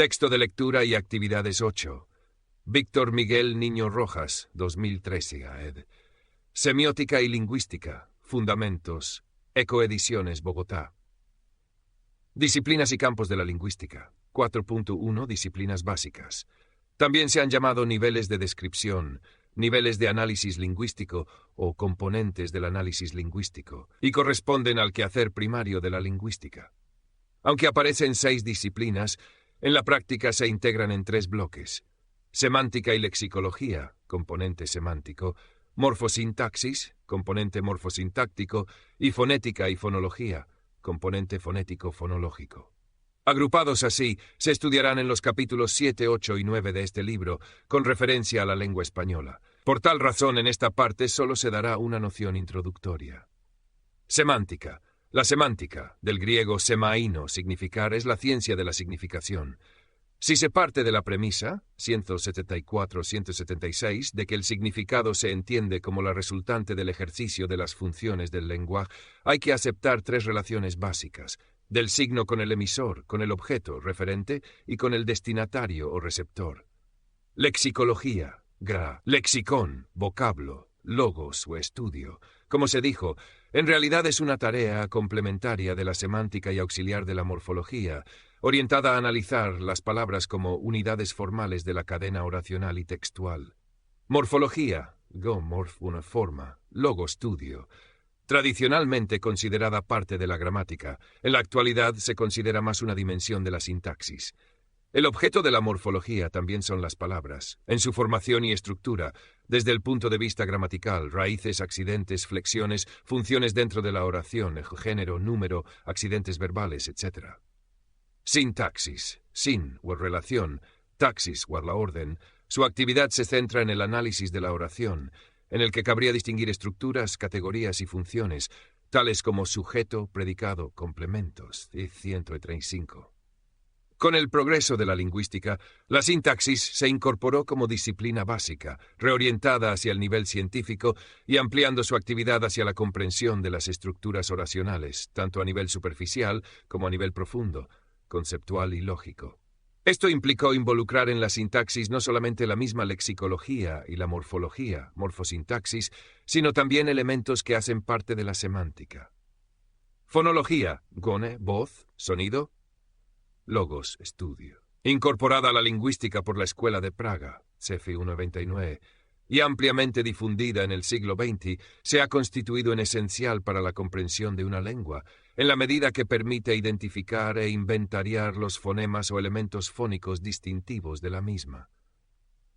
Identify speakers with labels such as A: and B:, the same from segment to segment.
A: Texto de lectura y actividades 8. Víctor Miguel Niño Rojas, 2013, ed. Semiótica y lingüística, fundamentos, Ecoediciones, Bogotá. Disciplinas y campos de la lingüística. 4.1 Disciplinas básicas. También se han llamado niveles de descripción, niveles de análisis lingüístico o componentes del análisis lingüístico, y corresponden al quehacer primario de la lingüística. Aunque aparecen 6 disciplinas, en la práctica se integran en 3 bloques: semántica y lexicología, componente semántico; morfosintaxis, componente morfosintáctico; y fonética y fonología, componente fonético-fonológico. Agrupados así, se estudiarán en los capítulos 7, 8 y 9 de este libro, con referencia a la lengua española. Por tal razón, en esta parte solo se dará una noción introductoria. Semántica. La semántica, del griego semaino, significar, es la ciencia de la significación. Si se parte de la premisa, 174-176, de que el significado se entiende como la resultante del ejercicio de las funciones del lenguaje, hay que aceptar 3 relaciones básicas: del signo con el emisor, con el objeto, referente, y con el destinatario o receptor. Lexicología, lexicón, vocablo, logos o estudio. Como se dijo, en realidad es una tarea complementaria de la semántica y auxiliar de la morfología, orientada a analizar las palabras como unidades formales de la cadena oracional y textual. Morfología, una forma, logo estudio. Tradicionalmente considerada parte de la gramática, en la actualidad se considera más una dimensión de la sintaxis. El objeto de la morfología también son las palabras, en su formación y estructura, desde el punto de vista gramatical: raíces, accidentes, flexiones, funciones dentro de la oración, género, número, accidentes verbales, etc. Sintaxis, sin o relación, taxis o la orden. Su actividad se centra en el análisis de la oración, en el que cabría distinguir estructuras, categorías y funciones, tales como sujeto, predicado, complementos, y 135. Con el progreso de la lingüística, la sintaxis se incorporó como disciplina básica, reorientada hacia el nivel científico y ampliando su actividad hacia la comprensión de las estructuras oracionales, tanto a nivel superficial como a nivel profundo, conceptual y lógico. Esto implicó involucrar en la sintaxis no solamente la misma lexicología y la morfología, morfosintaxis, sino también elementos que hacen parte de la semántica. Fonología, voz, sonido; logos, estudio. Incorporada a la lingüística por la Escuela de Praga, CEFI 199, y ampliamente difundida en el siglo XX, se ha constituido en esencial para la comprensión de una lengua, en la medida que permite identificar e inventariar los fonemas o elementos fónicos distintivos de la misma.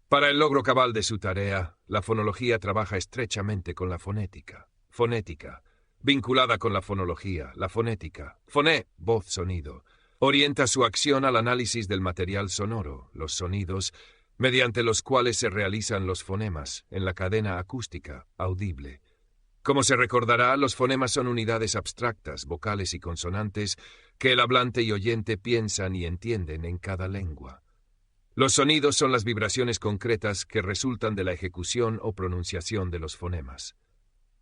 A: Para el logro cabal de su tarea, la fonología trabaja estrechamente con la fonética. Fonética, vinculada con la fonología, la fonética. Foné, voz, sonido. Orienta su acción al análisis del material sonoro, los sonidos, mediante los cuales se realizan los fonemas, en la cadena acústica, audible. Como se recordará, los fonemas son unidades abstractas, vocales y consonantes, que el hablante y oyente piensan y entienden en cada lengua. Los sonidos son las vibraciones concretas que resultan de la ejecución o pronunciación de los fonemas.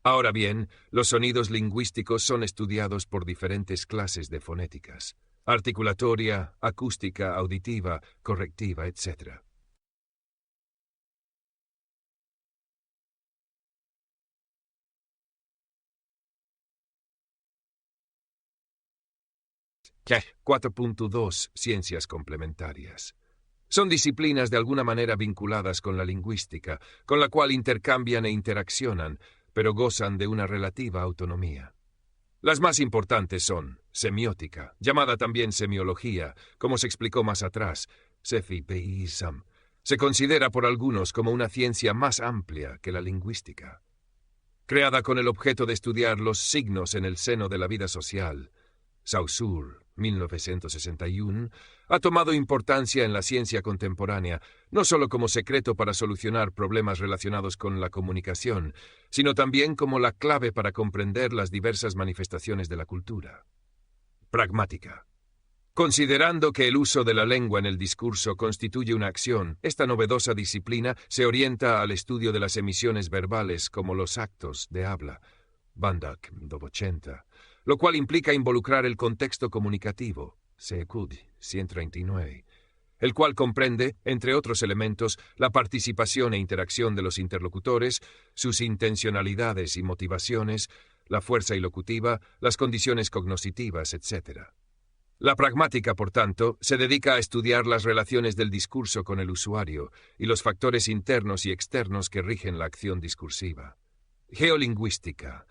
A: Ahora bien, los sonidos lingüísticos son estudiados por diferentes clases de fonéticas: articulatoria, acústica, auditiva, correctiva, etc. Ya. 4.2 Ciencias complementarias. Son disciplinas de alguna manera vinculadas con la lingüística, con la cual intercambian e interaccionan, pero gozan de una relativa autonomía. Las más importantes son semiótica, llamada también semiología, como se explicó más atrás, CEFI-PI-SAM. Se considera por algunos como una ciencia más amplia que la lingüística. Creada con el objeto de estudiar los signos en el seno de la vida social, Saussure, 1961, ha tomado importancia en la ciencia contemporánea, no solo como secreto para solucionar problemas relacionados con la comunicación, sino también como la clave para comprender las diversas manifestaciones de la cultura. Pragmática. Considerando que el uso de la lengua en el discurso constituye una acción, esta novedosa disciplina se orienta al estudio de las emisiones verbales como los actos de habla, Bandak, 80, lo cual implica involucrar el contexto comunicativo, CECUD, 139, el cual comprende, entre otros elementos, la participación e interacción de los interlocutores, sus intencionalidades y motivaciones, la fuerza ilocutiva, las condiciones cognoscitivas, etc. La pragmática, por tanto, se dedica a estudiar las relaciones del discurso con el usuario y los factores internos y externos que rigen la acción discursiva. Geolingüística,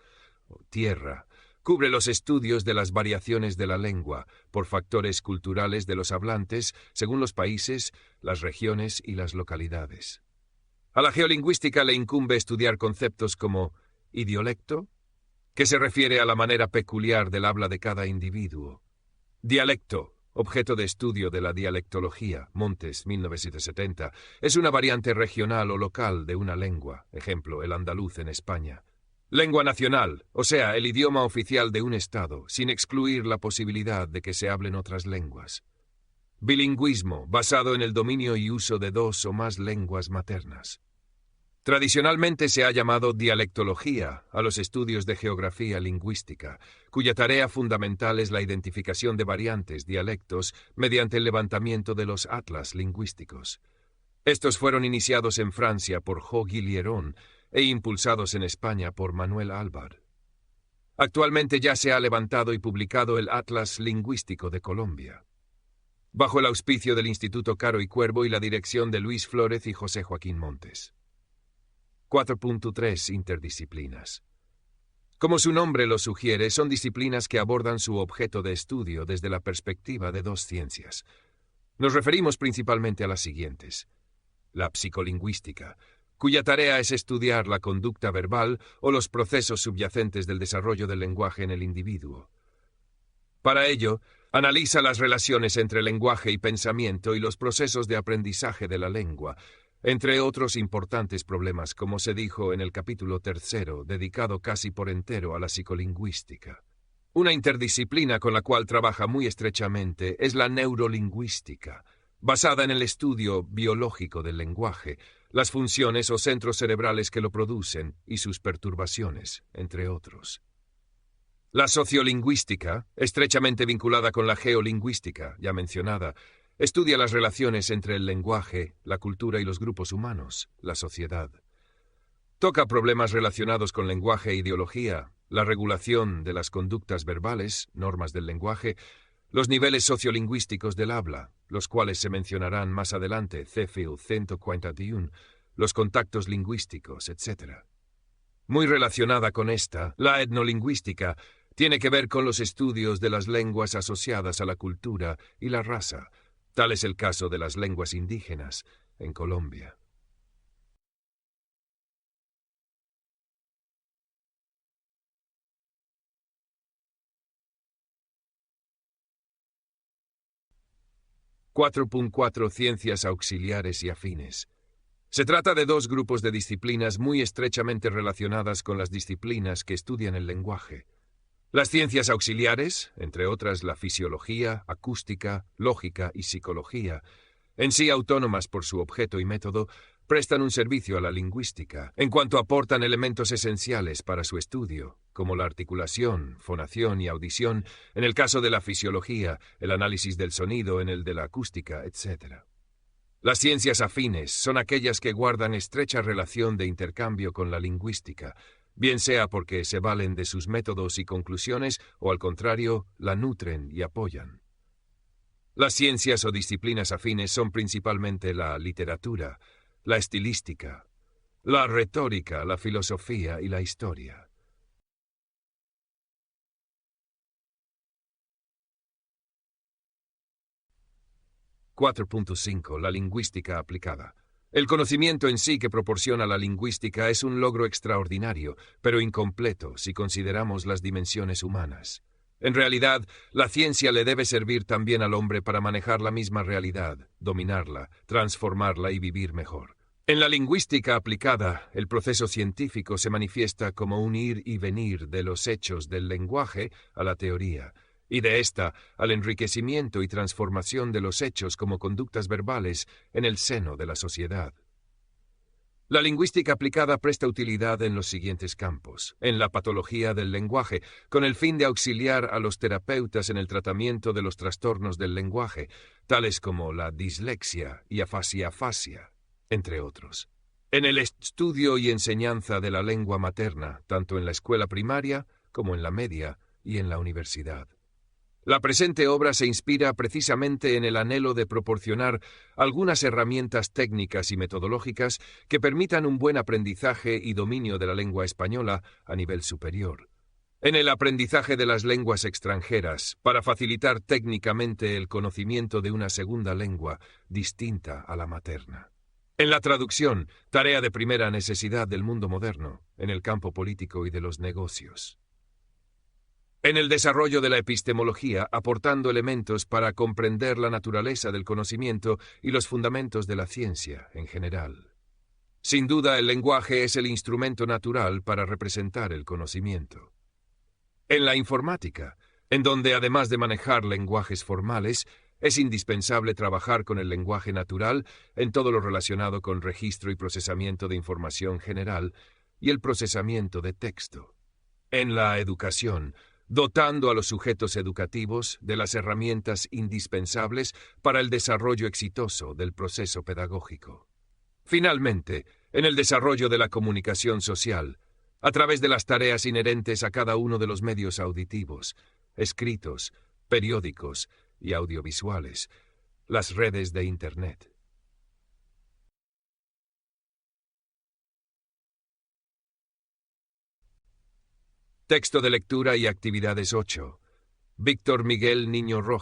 A: o tierra, cubre los estudios de las variaciones de la lengua por factores culturales de los hablantes según los países, las regiones y las localidades. A la geolingüística le incumbe estudiar conceptos como idiolecto, que se refiere a la manera peculiar del habla de cada individuo; dialecto, objeto de estudio de la dialectología, Montes, 1970, es una variante regional o local de una lengua, ejemplo, el andaluz en España. Lengua nacional, o sea, el idioma oficial de un estado, sin excluir la posibilidad de que se hablen otras lenguas. Bilingüismo, basado en el dominio y uso de dos o más lenguas maternas. Tradicionalmente se ha llamado dialectología a los estudios de geografía lingüística, cuya tarea fundamental es la identificación de variantes, dialectos, mediante el levantamiento de los atlas lingüísticos. Estos fueron iniciados en Francia por Jo Guillerón e impulsados en España por Manuel Álvar. Actualmente ya se ha levantado y publicado el Atlas Lingüístico de Colombia, bajo el auspicio del Instituto Caro y Cuervo y la dirección de Luis Flórez y José Joaquín Montes. 4.3 Interdisciplinas. Como su nombre lo sugiere, son disciplinas que abordan su objeto de estudio desde la perspectiva de dos ciencias. Nos referimos principalmente a las siguientes: la psicolingüística, cuya tarea es estudiar la conducta verbal o los procesos subyacentes del desarrollo del lenguaje en el individuo. Para ello, analiza las relaciones entre lenguaje y pensamiento y los procesos de aprendizaje de la lengua, entre otros importantes problemas, como se dijo en el capítulo 3, dedicado casi por entero a la psicolingüística. Una interdisciplina con la cual trabaja muy estrechamente es la neurolingüística, basada en el estudio biológico del lenguaje, las funciones o centros cerebrales que lo producen y sus perturbaciones, entre otros. La sociolingüística, estrechamente vinculada con la geolingüística, ya mencionada, estudia las relaciones entre el lenguaje, la cultura y los grupos humanos, la sociedad. Toca problemas relacionados con lenguaje e ideología, la regulación de las conductas verbales, normas del lenguaje, los niveles sociolingüísticos del habla, los cuales se mencionarán más adelante, Sheffield 141, los contactos lingüísticos, etc. Muy relacionada con esta, la etnolingüística tiene que ver con los estudios de las lenguas asociadas a la cultura y la raza. Tal es el caso de las lenguas indígenas en Colombia. (4.4) Ciencias auxiliares y afines. Se trata de dos grupos de disciplinas muy estrechamente relacionadas con las disciplinas que estudian el lenguaje. Las ciencias auxiliares, entre otras la fisiología, acústica, lógica y psicología, en sí autónomas por su objeto y método, prestan un servicio a la lingüística, en cuanto aportan elementos esenciales para su estudio, como la articulación, fonación y audición, en el caso de la fisiología, el análisis del sonido en el de la acústica, etc. Las ciencias afines son aquellas que guardan estrecha relación de intercambio con la lingüística, bien sea porque se valen de sus métodos y conclusiones o, al contrario, la nutren y apoyan. Las ciencias o disciplinas afines son principalmente la literatura, la estilística, la retórica, la filosofía y la historia. (4.5) La lingüística aplicada. El conocimiento en sí que proporciona la lingüística es un logro extraordinario, pero incompleto si consideramos las dimensiones humanas. En realidad, la ciencia le debe servir también al hombre para manejar la misma realidad, dominarla, transformarla y vivir mejor. En la lingüística aplicada, el proceso científico se manifiesta como un ir y venir de los hechos del lenguaje a la teoría, y de ésta al enriquecimiento y transformación de los hechos como conductas verbales en el seno de la sociedad. La lingüística aplicada presta utilidad en los siguientes campos. En la patología del lenguaje, con el fin de auxiliar a los terapeutas en el tratamiento de los trastornos del lenguaje, tales como la dislexia y afasia, entre otros. En el estudio y enseñanza de la lengua materna, tanto en la escuela primaria como en la media y en la universidad. La presente obra se inspira precisamente en el anhelo de proporcionar algunas herramientas técnicas y metodológicas que permitan un buen aprendizaje y dominio de la lengua española a nivel superior. En el aprendizaje de las lenguas extranjeras, para facilitar técnicamente el conocimiento de una segunda lengua distinta a la materna. En la traducción, tarea de primera necesidad del mundo moderno, en el campo político y de los negocios. En el desarrollo de la epistemología, aportando elementos para comprender la naturaleza del conocimiento y los fundamentos de la ciencia en general. Sin duda, el lenguaje es el instrumento natural para representar el conocimiento. En la informática, en donde además de manejar lenguajes formales, es indispensable trabajar con el lenguaje natural en todo lo relacionado con registro y procesamiento de información general y el procesamiento de texto. En la educación, dotando a los sujetos educativos de las herramientas indispensables para el desarrollo exitoso del proceso pedagógico. Finalmente, en el desarrollo de la comunicación social, a través de las tareas inherentes a cada uno de los medios auditivos, escritos, periódicos y audiovisuales, las redes de Internet. Texto de lectura y actividades 8. Víctor Miguel Niño Rojas.